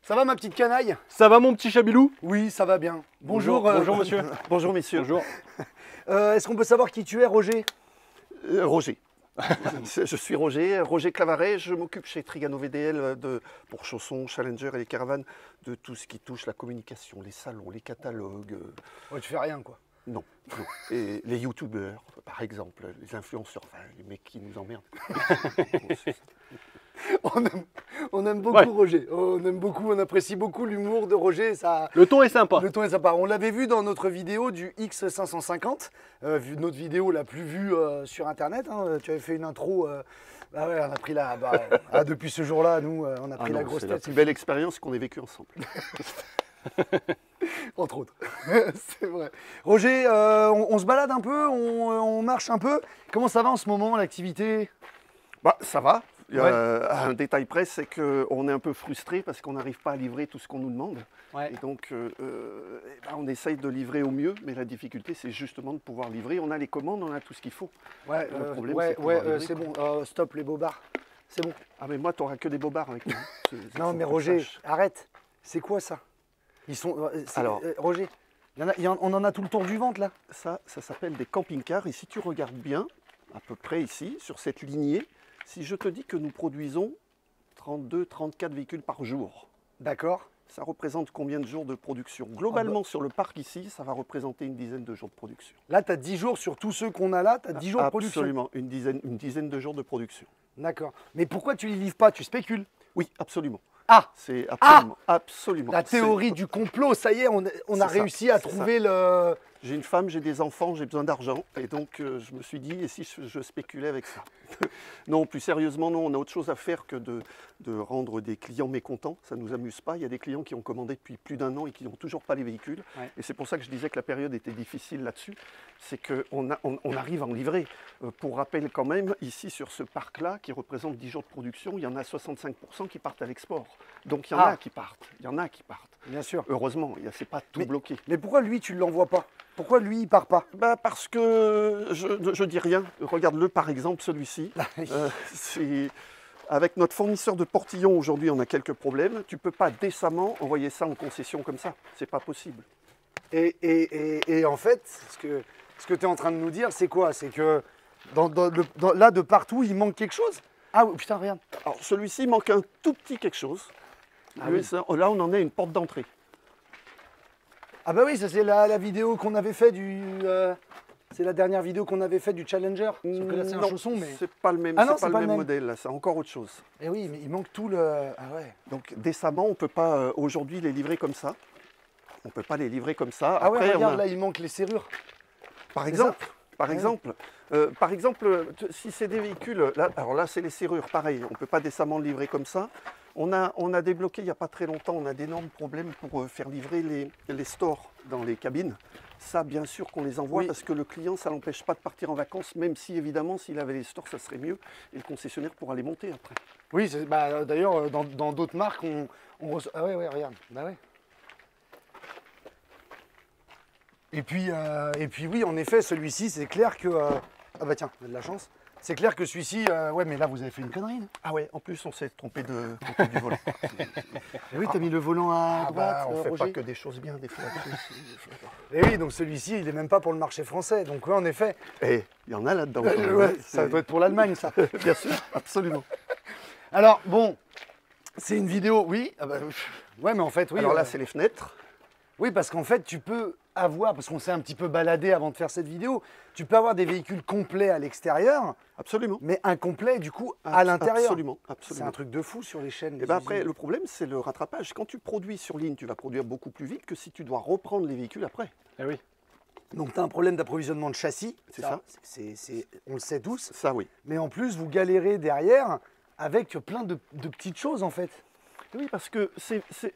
Ça va ma petite canaille? Ça va mon petit Chabilou? Oui, ça va bien. Bonjour. Bonjour monsieur. Bonjour messieurs. Bonjour. Est-ce qu'on peut savoir qui tu es, Roger? Roger. Je suis Roger Clavaret, je m'occupe chez Trigano VDL pour Chausson, Challenger et les caravanes de tout ce qui touche la communication, les salons, les catalogues. Ouais, tu fais rien quoi. Non. Et les youtubeurs, par exemple, les influenceurs, enfin les mecs qui nous emmerdent. On aime beaucoup Roger, on aime beaucoup, on apprécie beaucoup l'humour de Roger. Ça... Le ton est sympa. Le ton est sympa. On l'avait vu dans notre vidéo du X550, notre vidéo la plus vue sur internet. Hein. Tu avais fait une intro. Ah ouais, on a pris la. Depuis ce jour-là, nous, on a pris la grosse tête. C'est la plus belle expérience qu'on ait vécue ensemble. Entre autres. C'est vrai. Roger, on se balade un peu, on marche un peu. Comment ça va en ce moment, l'activité? Bah, ça va. Un détail près, c'est qu'on est un peu frustré parce qu'on n'arrive pas à livrer tout ce qu'on nous demande. Ouais. Et donc, on essaye de livrer au mieux, mais la difficulté, c'est justement de pouvoir livrer. On a les commandes, on a tout ce qu'il faut. Ouais, le problème, c'est bon. Stop les bobards. C'est bon. Ah, mais moi, tu n'auras que des bobards avec moi. Non, mais Roger, arrête. C'est quoi ça? Ils sont. Alors, Roger, on en a tout le tour du ventre là. Ça s'appelle des camping-cars. Et si tu regardes bien, à peu près ici, sur cette lignée, si je te dis que nous produisons 32-34 véhicules par jour, d'accord, ça représente combien de jours de production? Globalement, sur le parc ici, ça va représenter une dizaine de jours de production. Là, tu as 10 jours sur tous ceux qu'on a là, tu as 10 jours de production. Absolument, une dizaine de jours de production. D'accord. Mais pourquoi tu ne les livres pas? Tu spécules? Oui, absolument. Ah! C'est absolument. La théorie du complot, ça y est, on a réussi à trouver le... J'ai une femme, j'ai des enfants, j'ai besoin d'argent. Et donc, je me suis dit, et si je spéculais avec ça? Non, plus sérieusement, non, on a autre chose à faire que de rendre des clients mécontents. Ça ne nous amuse pas. Il y a des clients qui ont commandé depuis plus d'un an et qui n'ont toujours pas les véhicules. Ouais. Et c'est pour ça que je disais que la période était difficile là-dessus. C'est qu'on arrive à en livrer. Pour rappel quand même, ici sur ce parc-là, qui représente 10 jours de production, il y en a 65% qui partent à l'export. Donc il y en a qui partent. Il y en a qui partent. Bien sûr. Heureusement, c'est pas tout bloqué. Mais pourquoi lui, tu ne l'envoies pas? Pourquoi lui, il part pas? Parce que je dis rien. Regarde-le par exemple, celui-ci. Avec notre fournisseur de portillons, aujourd'hui, on a quelques problèmes. Tu ne peux pas décemment envoyer ça en concession comme ça. C'est pas possible. Et en fait, ce que tu es en train de nous dire, c'est quoi? C'est que là, de partout, il manque quelque chose? Ah putain, regarde. Alors, celui-ci manque un tout petit quelque chose. Ah, oui. Là, on en est une porte d'entrée. Ah bah oui, ça c'est la vidéo qu'on avait fait du... c'est la dernière vidéo qu'on avait fait du Challenger. Sauf que là c'est un chausson, mais... c'est pas le même, pas le même modèle, c'est encore autre chose. Eh oui, mais il manque tout le... Ah ouais. Donc décemment, on ne peut pas aujourd'hui les livrer comme ça. On ne peut pas les livrer comme ça. Ah après, ouais, regarde, là il manque les serrures. Par exemple, par exemple, si c'est des véhicules, là, alors là c'est les serrures, pareil, on ne peut pas décemment le livrer comme ça. On a débloqué il n'y a pas très longtemps, on a d'énormes problèmes pour faire livrer les stores dans les cabines. Ça, bien sûr qu'on les envoie parce que le client, ça ne l'empêche pas de partir en vacances, même si évidemment, s'il avait les stores, ça serait mieux. Et le concessionnaire pourra les monter après. Oui, d'ailleurs, dans d'autres marques, on reçoit... Ah ouais, regarde. Bah ouais. Et puis oui, en effet, celui-ci, c'est clair que... Ah bah tiens, on a de la chance. C'est clair que celui-ci, ouais, mais là vous avez fait une connerie. Non Ah ouais, en plus on s'est trompé de côté du volant. Et oui, t'as mis le volant à Ah droite, bah, on fait Roger. pas que des choses bien des fois. Et oui, donc celui-ci, il est même pas pour le marché français. Donc ouais, en effet, Eh, il y en a là-dedans. ouais, ça doit être pour l'Allemagne, ça. Bien sûr, absolument. Alors bon, c'est une vidéo, oui. Ah bah, ouais, mais en fait, oui. Alors là, c'est les fenêtres. Oui, parce qu'en fait, tu peux avoir, parce qu'on s'est un petit peu baladé avant de faire cette vidéo, tu peux avoir des véhicules complets à l'extérieur, Absolument. mais incomplets du coup à l'intérieur. Absolument, C'est absolument. un truc de fou sur les chaînes. Et des ben après, usines. le problème, c'est le rattrapage. Quand tu produis sur ligne, tu vas produire beaucoup plus vite que si tu dois reprendre les véhicules après. Eh oui. Donc tu as un problème d'approvisionnement de châssis, C'est ça. on le sait tous, Ça, oui. mais en plus vous galérez derrière avec plein de petites choses en fait. Oui, parce que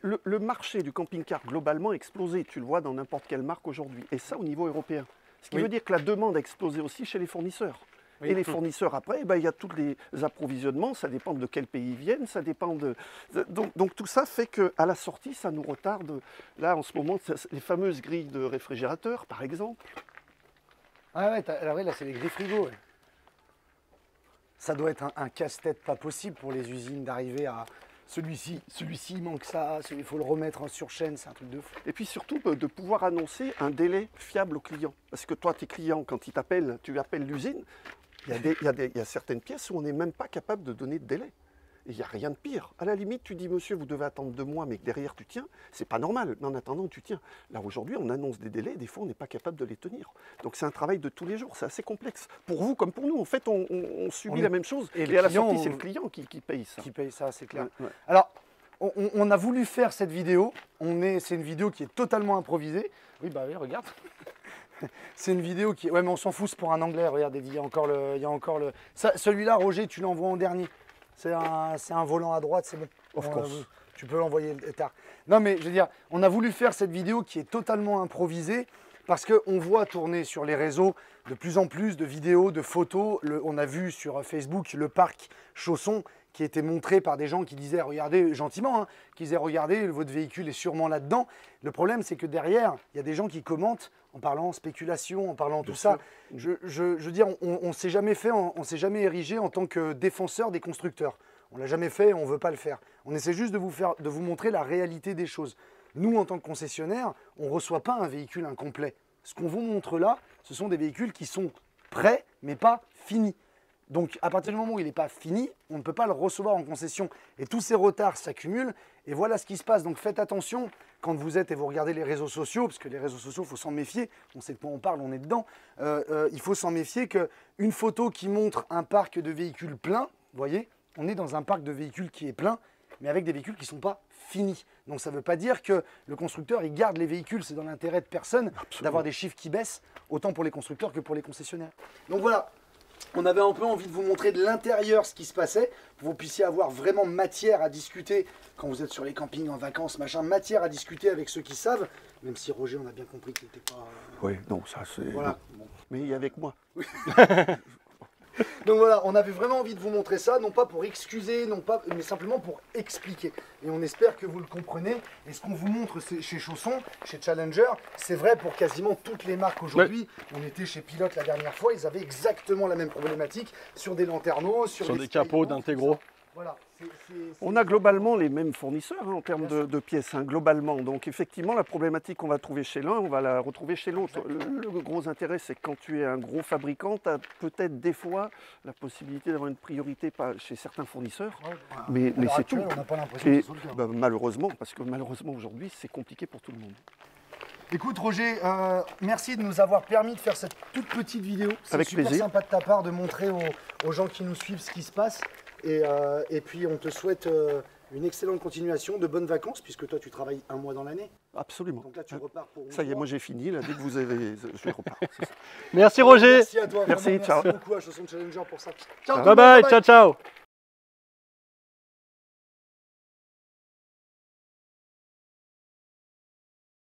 le marché du camping-car globalement a explosé. Tu le vois dans n'importe quelle marque aujourd'hui. Et ça au niveau européen. Ce qui Oui. veut dire que la demande a explosé aussi chez les fournisseurs. Oui. Et les fournisseurs, après, eh ben, il y a tous les approvisionnements, ça dépend de quel pays ils viennent, ça dépend de... Donc tout ça fait qu'à la sortie, ça nous retarde. Là, en ce moment, les fameuses grilles de réfrigérateur, par exemple. Ah ouais, alors oui, là c'est les grilles frigo. Ouais. Ça doit être un casse-tête pas possible pour les usines d'arriver à celui-ci il manque ça, il faut le remettre sur chaîne, c'est un truc de fou. Et puis surtout, de pouvoir annoncer un délai fiable au client. Parce que toi, tes clients, quand ils t'appellent, tu appelles l'usine, il y a certaines pièces où on n'est même pas capable de donner de délai. Et il n'y a rien de pire. À la limite, tu dis, monsieur, vous devez attendre 2 mois, mais que derrière tu tiens, c'est pas normal. Mais en attendant, tu tiens. Là, aujourd'hui, on annonce des délais, des fois, on n'est pas capable de les tenir. Donc, c'est un travail de tous les jours, c'est assez complexe. Pour vous comme pour nous, en fait, on subit la même chose. et Et, le à la client, sortie, c'est le client qui paye ça. Qui paye ça, c'est clair. Ouais, ouais. Alors, on a voulu faire cette vidéo. C'est une vidéo qui est totalement improvisée. Oui, bah oui, regarde. C'est une vidéo qui... Ouais, mais on s'en fout, c'est pour un anglais. Regarde, il y a encore le... Celui-là, Roger, tu l'envoies en dernier. C'est un volant à droite, c'est bon. Of course. Tu peux l'envoyer tard. Non, mais je veux dire, on a voulu faire cette vidéo qui est totalement improvisée parce qu'on voit tourner sur les réseaux de plus en plus de vidéos, de photos. On a vu sur Facebook le parc Chausson qui était montré par des gens qui disaient, regardez, gentiment, hein, qui disaient, regardez, votre véhicule est sûrement là-dedans. Le problème, c'est que derrière, il y a des gens qui commentent en parlant spéculation, en parlant tout ça. Je veux dire, on s'est jamais jamais érigé en tant que défenseur des constructeurs. On l'a jamais fait et on ne veut pas le faire. On essaie juste de vous montrer la réalité des choses. Nous, en tant que concessionnaire, on ne reçoit pas un véhicule incomplet. Ce qu'on vous montre là, ce sont des véhicules qui sont prêts, mais pas finis. Donc, à partir du moment où il n'est pas fini, on ne peut pas le recevoir en concession. Et tous ces retards s'accumulent. Et voilà ce qui se passe. Donc, faites attention quand vous êtes et vous regardez les réseaux sociaux, parce que les réseaux sociaux, il faut s'en méfier. On sait de quoi on parle, on est dedans. Il faut s'en méfier qu'une photo qui montre un parc de véhicules plein, vous voyez, on est dans un parc de véhicules qui est plein, mais avec des véhicules qui ne sont pas finis. Donc, ça ne veut pas dire que le constructeur, il garde les véhicules. C'est dans l'intérêt de personne d'avoir des chiffres qui baissent, autant pour les constructeurs que pour les concessionnaires. Donc, voilà. On avait un peu envie de vous montrer de l'intérieur ce qui se passait, pour que vous puissiez avoir vraiment matière à discuter quand vous êtes sur les campings, en vacances, machin, matière à discuter avec ceux qui savent, même si Roger, on a bien compris qu'il n'était pas... Oui, non, ça c'est... Voilà. Bon. Mais il est avec moi. Donc voilà, on avait vraiment envie de vous montrer ça, non pas pour excuser, mais simplement pour expliquer. Et on espère que vous le comprenez. Et ce qu'on vous montre chez Chausson, chez Challenger, c'est vrai pour quasiment toutes les marques aujourd'hui. Ouais. On était chez Pilote la dernière fois, ils avaient exactement la même problématique sur des lanterneaux, sur des capots d'intégraux. Voilà. On a globalement les mêmes fournisseurs hein, en termes de pièces, hein, globalement. Donc effectivement, la problématique qu'on va trouver chez l'un, on va la retrouver chez l'autre. Le gros intérêt, c'est que quand tu es un gros fabricant, tu as peut-être des fois la possibilité d'avoir une priorité chez certains fournisseurs. Ouais, mais c'est tout. On n'a pas l'impression que c'est le cas. Malheureusement, parce que malheureusement aujourd'hui, c'est compliqué pour tout le monde. Écoute Roger, merci de nous avoir permis de faire cette toute petite vidéo. C'est super plaisir. Sympa de ta part de montrer aux gens qui nous suivent ce qui se passe. Et puis on te souhaite une excellente continuation, de bonnes vacances, puisque toi tu travailles 1 mois dans l'année. Absolument. Donc là tu repars pour... Ça y est, moi j'ai fini, là, dès que vous avez... Je repars. Ça. Merci Roger. Merci à toi. Merci, vraiment, ciao. Merci beaucoup à Chausson Challenger pour ça. Ciao, Bye bye, ciao ciao.